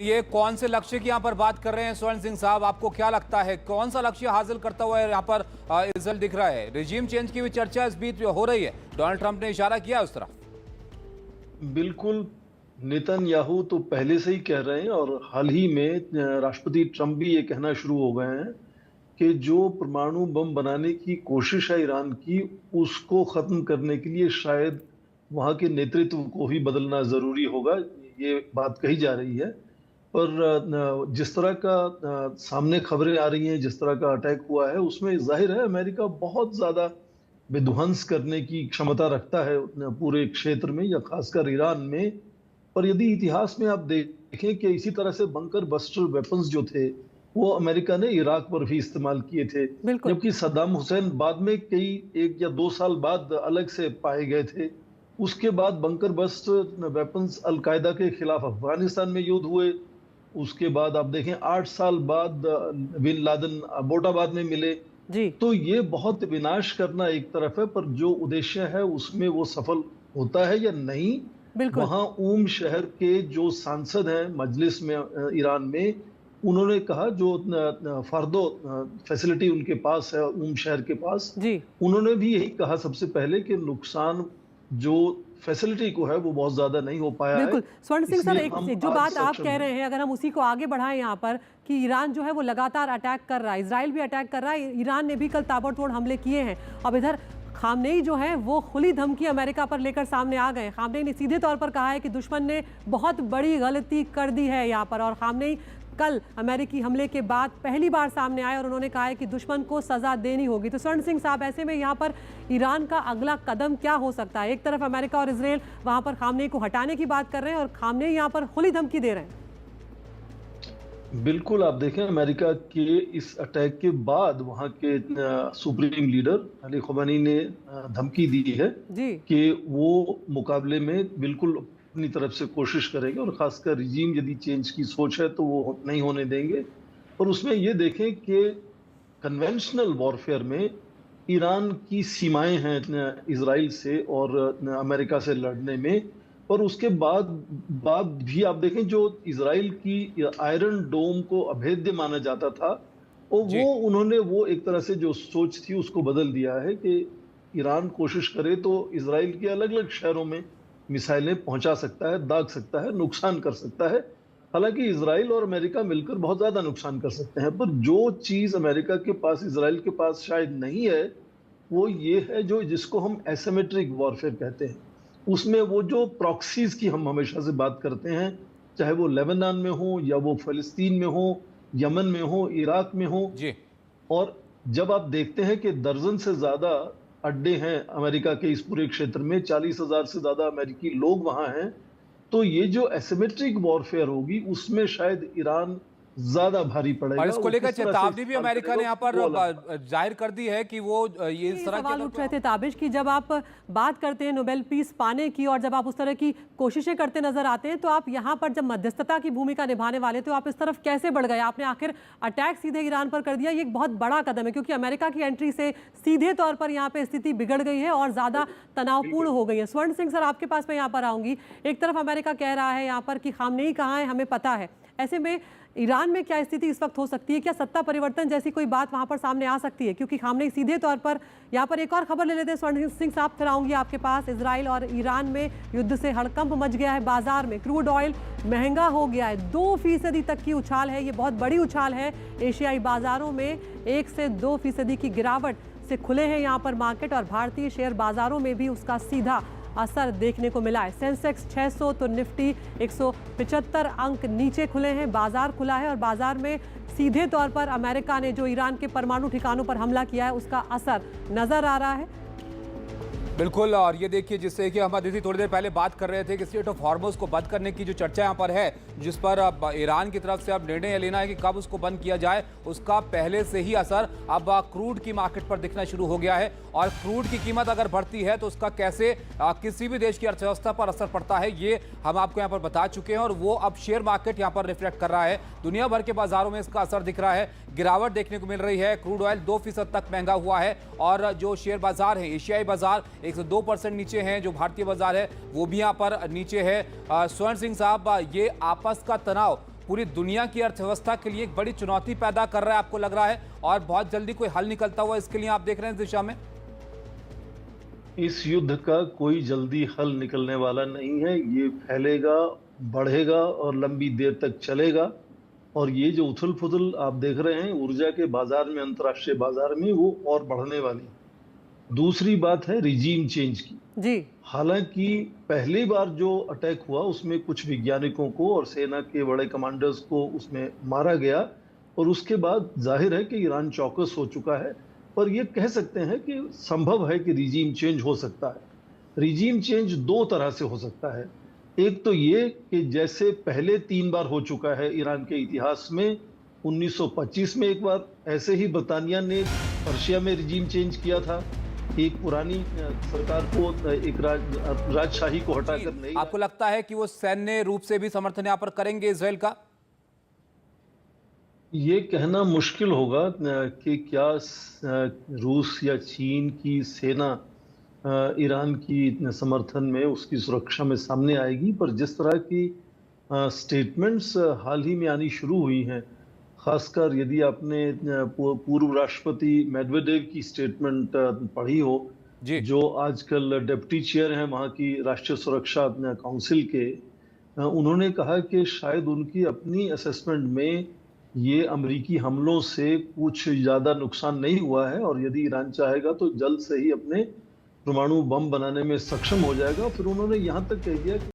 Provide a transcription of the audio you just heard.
ये कौन से लक्ष्य की यहाँ पर बात कर रहे हैं स्वर्ण सिंह साहब, आपको क्या लगता है कौन सा लक्ष्य हासिल करता हुआ यहाँ पर इजराइल दिख रहा है? रिजीम चेंज की भी चर्चा इस बीच हो रही है, डोनाल्ड ट्रंप ने इशारा किया उस तरफ। बिल्कुल, नेतन्याहू तो पहले से ही कह रहे हैं और हाल ही में राष्ट्रपति ट्रंप भी ये कहना शुरू हो गए हैं कि जो परमाणु बम बनाने की कोशिश है ईरान की, उसको खत्म करने के लिए शायद वहां के नेतृत्व को ही बदलना जरूरी होगा। ये बात कही जा रही है। पर जिस तरह का सामने खबरें आ रही हैं, जिस तरह का अटैक हुआ है, उसमें जाहिर है अमेरिका बहुत ज्यादा विध्वंस करने की क्षमता रखता है पूरे क्षेत्र में या खासकर ईरान में। पर यदि इतिहास में आप देखें कि इसी तरह से बंकर बस्टर वेपन्स जो थे वो अमेरिका ने इराक पर भी इस्तेमाल किए थे, जबकि सद्दाम हुसैन बाद में कई 1 या 2 साल बाद अलग से पाए गए थे। उसके बाद बंकर बस्टर वेपन्स अलकायदा के खिलाफ अफगानिस्तान में युद्ध हुए। उसके बाद आप देखें 8 साल बाद बिन लादेन अबोटाबाद में मिले। जी। तो ये बहुत विनाश करना एक तरफ है, पर जो उद्देश्य है उसमें वो सफल होता है या नहीं। बिल्कुल। वहां ऊम शहर के जो सांसद हैं मजलिस में ईरान में, उन्होंने कहा जो फर्दो फैसिलिटी उनके पास है ऊम शहर के पास, जी। उन्होंने भी यही कहा सबसे पहले कि नुकसान जो फैसिलिटी को है वो बहुत ज्यादा नहीं हो पाया है। बिल्कुल स्वर्ण सिंह सर, एक जो आज बात आप सक्षम कह हैं। रहे हैं अगर हम उसी को आगे बढ़ाएं यहाँ पर कि ईरान जो है वो लगातार अटैक कर रहा है, इजराइल भी अटैक कर रहा है, ईरान ने भी कल ताबड़तोड़ हमले किए हैं। अब इधर खामनेई जो है वो खुली धमकी अमेरिका पर लेकर सामने आ गए। खामनेई ने सीधे तौर पर कहा है कि दुश्मन ने बहुत बड़ी गलती कर दी है यहाँ पर, और खामनेई कल अमेरिकी हमले के बाद पहली बार सामने आए और उन्होंने कहा है कि दुश्मन को सजा देनी होगी। तो स्वर्ण सिंह साहब, ऐसे में यहाँ पर ईरान का अगला कदम क्या हो सकता है? एक तरफ अमेरिका और इजराइल वहां पर खामनेई को हटाने की बात कर रहे हैं और खामनेई यहाँ पर खुली धमकी दे रहे हैं। बिल्कुल, आप देखें अमेरिका के इस अटैक के बाद वहां के सुप्रीम लीडर अली खमेनी ने धमकी दी है जी। कि वो मुकाबले में बिल्कुल अपनी तरफ से कोशिश करेंगे और खासकर रिजीम यदि चेंज की सोच है तो वो नहीं होने देंगे। और उसमें ये देखें कि कन्वेंशनल वॉरफेयर में ईरान की सीमाएं हैं इजराइल से और अमेरिका से लड़ने में। और उसके बाद भी आप देखें जो इजराइल की आयरन डोम को अभेद्य माना जाता था, और वो उन्होंने वो एक तरह से जो सोच थी उसको बदल दिया है कि ईरान कोशिश करे तो इजराइल के अलग अलग शहरों में मिसाइलें पहुंचा सकता है, दाग सकता है, नुकसान कर सकता है। हालांकि इजराइल और अमेरिका मिलकर बहुत ज्यादा नुकसान कर सकते हैं, पर जो चीज अमेरिका के पास इजराइल के पास शायद नहीं है वो ये है जो जिसको हम एसिमेट्रिक वॉरफेयर कहते हैं। उसमें वो जो प्रॉक्सीज की हम हमेशा से बात करते हैं, चाहे वो लेबनान में हो या वो फिलिस्तीन में हो, यमन में हो, इराक में हो। जी। और जब आप देखते हैं कि दर्जन से ज्यादा अड्डे हैं अमेरिका के इस पूरे क्षेत्र में, 40,000 से ज्यादा अमेरिकी लोग वहां हैं, तो ये जो एसिमेट्रिक वॉरफेयर होगी उसमें शायद ईरान ज्यादा भारी पड़ेगा। और इसको लेकर चेतावनी भी अमेरिका ने यहाँ पर जाहिर कर दी है कि वो ये इस तरह सवाल उठ रहे थे ताबिश की जब आप बात करते हैं नोबेल पीस पाने की और जब आप उस तरह की कोशिशें करते नजर आते हैं, तो आप यहाँ पर जब मध्यस्थता की भूमिका निभाने वाले तो आप इस तरफ कैसे बढ़ गए? आपने आखिर अटैक सीधे ईरान पर कर दिया। ये एक बहुत बड़ा कदम है क्योंकि अमेरिका की एंट्री से सीधे तौर पर यहाँ पे स्थिति बिगड़ गई है और ज्यादा तनावपूर्ण हो गई है। स्वर्ण सिंह सर, आपके पास मैं यहाँ पर आऊंगी। एक तरफ अमेरिका कह रहा है यहाँ पर कि खामनेई कहाँ है हमें पता है, ऐसे में ईरान में क्या स्थिति इस वक्त हो सकती है? क्या सत्ता परिवर्तन जैसी कोई बात वहां पर सामने आ सकती है? क्योंकि खामनेई सीधे तौर पर यहाँ पर एक और खबर ले लेते हैं स्वर्ण सिंह साहब, फिर आऊंगी आपके पास। इजराइल और ईरान में युद्ध से हड़कंप मच गया है। बाजार में क्रूड ऑयल महंगा हो गया है, 2% तक की उछाल है। ये बहुत बड़ी उछाल है। एशियाई बाजारों में 1 से 2% की गिरावट से खुले हैं यहाँ पर मार्केट, और भारतीय शेयर बाजारों में भी उसका सीधा असर देखने को मिला है। सेंसेक्स 600 तो निफ्टी 175 अंक नीचे खुले हैं। बाजार खुला है और बाजार में सीधे तौर पर अमेरिका ने जो ईरान के परमाणु ठिकानों पर हमला किया है उसका असर नजर आ रहा है। बिल्कुल, और ये देखिए जिससे कि हम अदिति थोड़ी देर पहले बात कर रहे थे कि स्ट्रेट ऑफ हॉर्मुज़ को बंद करने की जो चर्चा यहाँ पर है, जिस पर अब ईरान की तरफ से अब निर्णय लेना है कि कब उसको बंद किया जाए, उसका पहले से ही असर अब क्रूड की मार्केट पर दिखना शुरू हो गया है। और क्रूड की कीमत अगर बढ़ती है तो उसका कैसे किसी भी देश की अर्थव्यवस्था पर असर पड़ता है ये हम आपको यहाँ पर बता चुके हैं, और वो अब शेयर मार्केट यहाँ पर रिफ्लेक्ट कर रहा है। दुनिया भर के बाजारों में इसका असर दिख रहा है, गिरावट देखने को मिल रही है। क्रूड ऑयल 2% तक महंगा हुआ है, और जो शेयर बाजार है एशियाई बाजार 102% नीचे हैं, जो भारतीय बाजार है वो भी यहाँ पर नीचे है। स्वर्ण सिंह साहब, ये आपस का तनाव पूरी दुनिया की अर्थव्यवस्था के लिए एक बड़ी चुनौती पैदा कर रहा है, आपको लग रहा है, और बहुत जल्दी कोई हल निकलता हुआ इसके लिए आप देख रहे हैं इस दिशा में? इस युद्ध का कोई जल्दी हल निकलने वाला नहीं है। ये फैलेगा, बढ़ेगा और लंबी देर तक चलेगा। और ये जो उथल पुथल आप देख रहे हैं ऊर्जा के बाजार में, अंतर्राष्ट्रीय बाजार में, वो और बढ़ने वाली है। दूसरी बात है रिजीम चेंज की। जी। हालांकि पहली बार जो अटैक हुआ उसमें कुछ वैज्ञानिकों को और सेना के बड़े कमांडर्स को उसमें मारा गया, और उसके बाद जाहिर है कि ईरान चौकस हो चुका है। पर ये कह सकते हैं कि संभव है कि रिजीम चेंज हो सकता है। रिजीम चेंज दो तरह से हो सकता है। एक तो ये कि जैसे पहले 3 बार हो चुका है ईरान के इतिहास में, 1925 में एक बार ऐसे ही बरतानिया ने पर्शिया में रिजीम चेंज किया था, एक पुरानी सरकार को, एक राजशाही को हटाकर नई। आपको लगता है कि वो सैन्य रूप से भी समर्थन यहाँ पर करेंगे इजराइल का? ये कहना मुश्किल होगा कि क्या रूस या चीन की सेना ईरान की समर्थन में, उसकी सुरक्षा में सामने आएगी। पर जिस तरह की स्टेटमेंट्स हाल ही में आनी शुरू हुई हैं, खासकर यदि आपने पूर्व राष्ट्रपति मेदवेदेव की स्टेटमेंट पढ़ी हो, जी। जो आजकल डिप्टी चेयर हैं वहाँ की राष्ट्रीय सुरक्षा काउंसिल के, उन्होंने कहा कि शायद उनकी अपनी असेसमेंट में ये अमेरिकी हमलों से कुछ ज़्यादा नुकसान नहीं हुआ है, और यदि ईरान चाहेगा तो जल्द से ही अपने परमाणु बम बनाने में सक्षम हो जाएगा। फिर उन्होंने यहाँ तक कह दिया कि